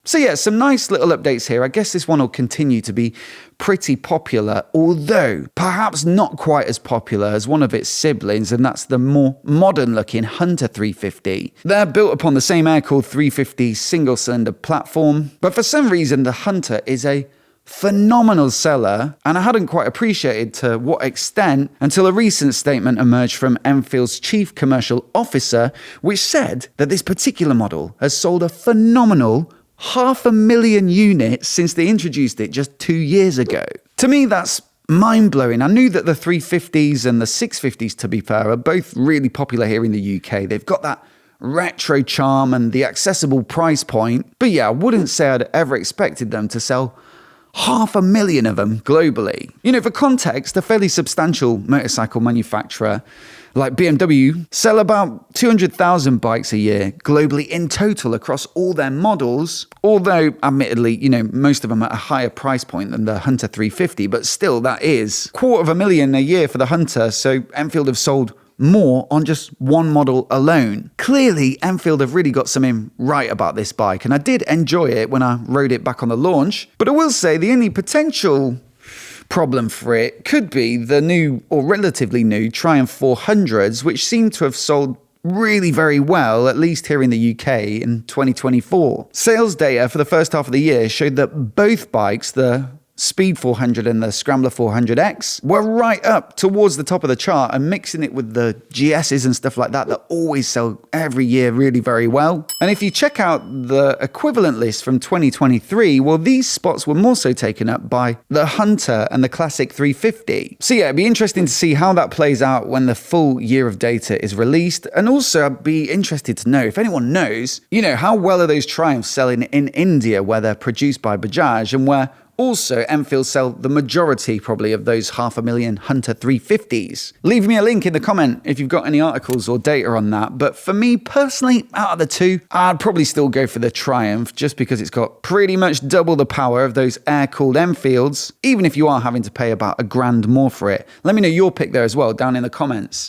So yeah, some nice little updates here. I guess this one will continue to be pretty popular, although perhaps not quite as popular as one of its siblings, and that's the more modern looking Hunter 350. They're built upon the same air-cooled 350 single-cylinder platform, but for some reason the Hunter is a phenomenal seller, and I hadn't quite appreciated to what extent until a recent statement emerged from Enfield's chief commercial officer, which said that this particular model has sold a phenomenal 500,000 units since they introduced it just 2 years ago. To me, that's mind-blowing. I knew that the 350s and the 650s, to be fair, are both really popular here in the UK. They've got that retro charm and the accessible price point. But yeah, I wouldn't say I'd ever expected them to sell 500,000 of them globally. You know, for context, a fairly substantial motorcycle manufacturer like BMW sell about 200,000 bikes a year globally in total across all their models, although admittedly, you know, most of them at a higher price point than the Hunter 350, but still that is 250,000 a year for the Hunter, so Enfield have sold more on just one model alone. Clearly, Enfield have really got something right about this bike, and I did enjoy it when I rode it back on the launch, but I will say the only potential problem for it could be the new, or relatively new, Triumph 400s, which seem to have sold really very well, at least here in the UK in 2024. Sales data for the first half of the year showed that both bikes, the Speed 400 and the Scrambler 400X, were right up towards the top of the chart, and mixing it with the GSs and stuff like that that always sell every year really very well. And if you check out the equivalent list from 2023, well, these spots were more so taken up by the Hunter and the Classic 350. So yeah, it'd be interesting to see how that plays out when the full year of data is released. And also I'd be interested to know if anyone knows, you know, how well are those Triumphs selling in India, where they're produced by Bajaj, and where also Enfield sell the majority probably of those 500,000 Hunter 350s. Leave me a link in the comment if you've got any articles or data on that. But for me personally, out of the two, I'd probably still go for the Triumph, just because it's got pretty much double the power of those air-cooled Enfields, even if you are having to pay about £1,000 more for it. Let me know your pick there as well down in the comments.